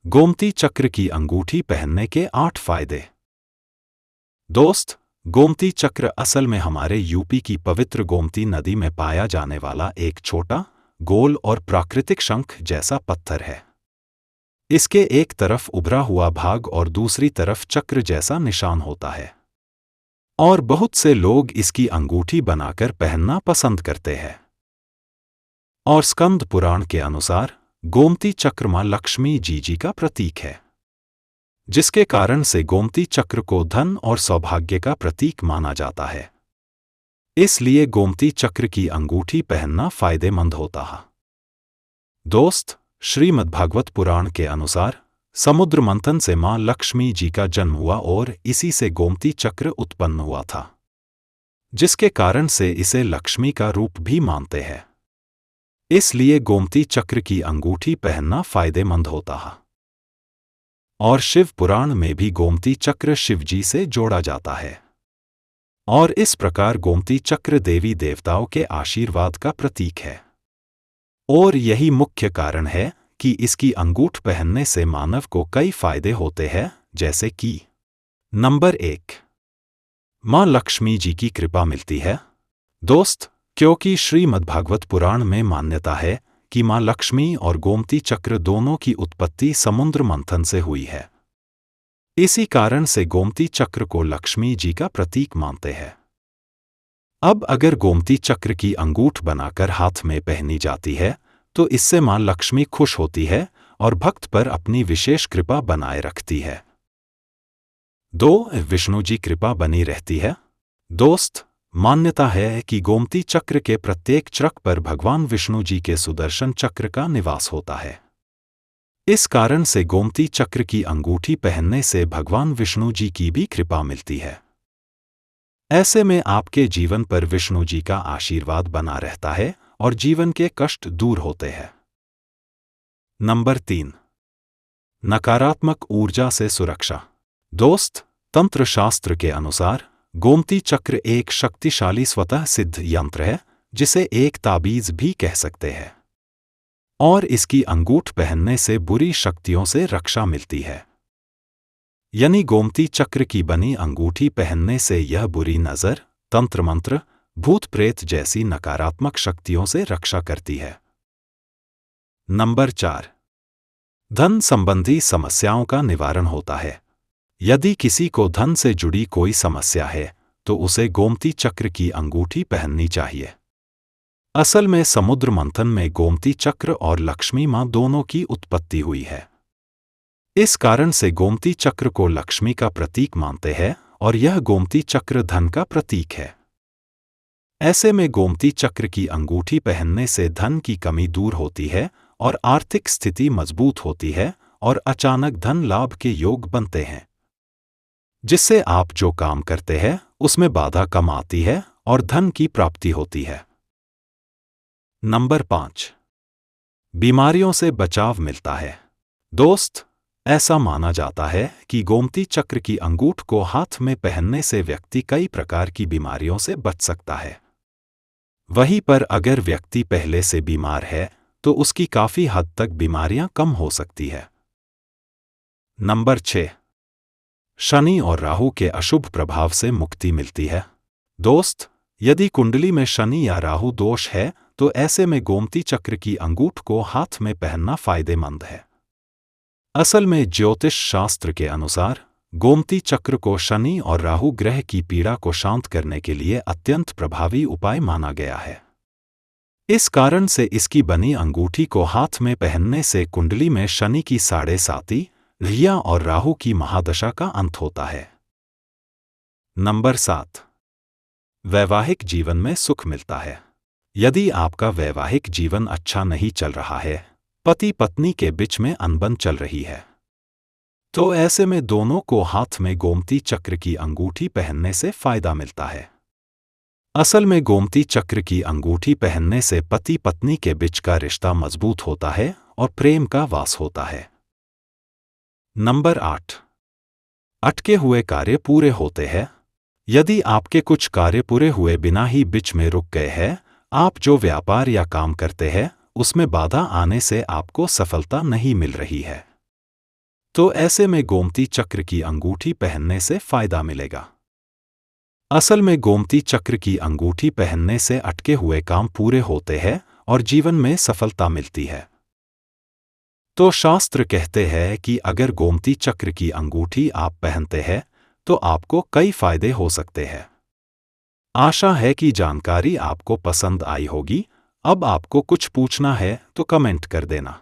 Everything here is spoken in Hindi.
गोमती चक्र की अंगूठी पहनने के 8 फायदे। दोस्त, गोमती चक्र असल में हमारे यूपी की पवित्र गोमती नदी में पाया जाने वाला एक छोटा, गोल और प्राकृतिक शंख जैसा पत्थर है। इसके एक तरफ उभरा हुआ भाग और दूसरी तरफ चक्र जैसा निशान होता है, और बहुत से लोग इसकी अंगूठी बनाकर पहनना पसंद करते हैं। और स्कंद पुराण के अनुसार गोमती चक्र मां लक्ष्मी जी का प्रतीक है, जिसके कारण से गोमती चक्र को धन और सौभाग्य का प्रतीक माना जाता है। इसलिए गोमती चक्र की अंगूठी पहनना फायदेमंद होता है। दोस्त, श्रीमद्भागवत पुराण के अनुसार समुद्र मंथन से मां लक्ष्मी जी का जन्म हुआ और इसी से गोमती चक्र उत्पन्न हुआ था, जिसके कारण से इसे लक्ष्मी का रूप भी मानते हैं। इसलिए गोमती चक्र की अंगूठी पहनना फायदेमंद होता है। और शिव पुराण में भी गोमती चक्र शिवजी से जोड़ा जाता है, और इस प्रकार गोमती चक्र देवी देवताओं के आशीर्वाद का प्रतीक है। और यही मुख्य कारण है कि इसकी अंगूठ पहनने से मानव को कई फायदे होते हैं, जैसे कि नंबर 1, मां लक्ष्मी जी की कृपा मिलती है। दोस्त, क्योंकि श्रीमद्भागवत पुराण में मान्यता है कि मां लक्ष्मी और गोमती चक्र दोनों की उत्पत्ति समुद्र मंथन से हुई है। इसी कारण से गोमती चक्र को लक्ष्मी जी का प्रतीक मानते हैं। अब अगर गोमती चक्र की अंगूठ बनाकर हाथ में पहनी जाती है तो इससे मां लक्ष्मी खुश होती है और भक्त पर अपनी विशेष कृपा बनाए रखती है। 2, विष्णु जी कृपा बनी रहती है। दोस्त, मान्यता है कि गोमती चक्र के प्रत्येक चक्र पर भगवान विष्णु जी के सुदर्शन चक्र का निवास होता है। इस कारण से गोमती चक्र की अंगूठी पहनने से भगवान विष्णु जी की भी कृपा मिलती है। ऐसे में आपके जीवन पर विष्णु जी का आशीर्वाद बना रहता है और जीवन के कष्ट दूर होते हैं। नंबर 3, नकारात्मक ऊर्जा से सुरक्षा। दोस्त, तंत्र शास्त्र के अनुसार गोमती चक्र एक शक्तिशाली स्वतः सिद्ध यंत्र है, जिसे एक ताबीज भी कह सकते हैं, और इसकी अंगूठ पहनने से बुरी शक्तियों से रक्षा मिलती है। यानी गोमती चक्र की बनी अंगूठी पहनने से यह बुरी नजर, तंत्र मंत्र, भूत प्रेत जैसी नकारात्मक शक्तियों से रक्षा करती है। नंबर 4, धन संबंधी समस्याओं का निवारण होता है। यदि किसी को धन से जुड़ी कोई समस्या है तो उसे गोमती चक्र की अंगूठी पहननी चाहिए। असल में समुद्र मंथन में गोमती चक्र और लक्ष्मी मां दोनों की उत्पत्ति हुई है। इस कारण से गोमती चक्र को लक्ष्मी का प्रतीक मानते हैं और यह गोमती चक्र धन का प्रतीक है। ऐसे में गोमती चक्र की अंगूठी पहनने से धन की कमी दूर होती है और आर्थिक स्थिति मजबूत होती है और अचानक धन लाभ के योग बनते हैं, जिससे आप जो काम करते हैं उसमें बाधा कम आती है और धन की प्राप्ति होती है। नंबर 5, बीमारियों से बचाव मिलता है। दोस्त, ऐसा माना जाता है कि गोमती चक्र की अंगूठ को हाथ में पहनने से व्यक्ति कई प्रकार की बीमारियों से बच सकता है। वहीं पर अगर व्यक्ति पहले से बीमार है तो उसकी काफी हद तक बीमारियां कम हो सकती है। नंबर 6, शनि और राहु के अशुभ प्रभाव से मुक्ति मिलती है। दोस्त, यदि कुंडली में शनि या राहु दोष है तो ऐसे में गोमती चक्र की अंगूठ को हाथ में पहनना फायदेमंद है। असल में ज्योतिष शास्त्र के अनुसार गोमती चक्र को शनि और राहु ग्रह की पीड़ा को शांत करने के लिए अत्यंत प्रभावी उपाय माना गया है। इस कारण से इसकी बनी अंगूठी को हाथ में पहनने से कुंडली में शनि की 7.5 रिया और राहु की महादशा का अंत होता है। नंबर 7, वैवाहिक जीवन में सुख मिलता है। यदि आपका वैवाहिक जीवन अच्छा नहीं चल रहा है, पति पत्नी के बीच में अनबन चल रही है, तो ऐसे में दोनों को हाथ में गोमती चक्र की अंगूठी पहनने से फायदा मिलता है। असल में गोमती चक्र की अंगूठी पहनने से पति पत्नी के बीच का रिश्ता मजबूत होता है और प्रेम का वास होता है। नंबर 8, अटके हुए कार्य पूरे होते हैं। यदि आपके कुछ कार्य पूरे हुए बिना ही बीच में रुक गए हैं, आप जो व्यापार या काम करते हैं उसमें बाधा आने से आपको सफलता नहीं मिल रही है, तो ऐसे में गोमती चक्र की अंगूठी पहनने से फायदा मिलेगा। असल में गोमती चक्र की अंगूठी पहनने से अटके हुए काम पूरे होते हैं और जीवन में सफलता मिलती है। तो शास्त्र कहते हैं कि अगर गोमती चक्र की अंगूठी आप पहनते हैं तो आपको कई फायदे हो सकते हैं। आशा है कि जानकारी आपको पसंद आई होगी। अब आपको कुछ पूछना है तो कमेंट कर देना।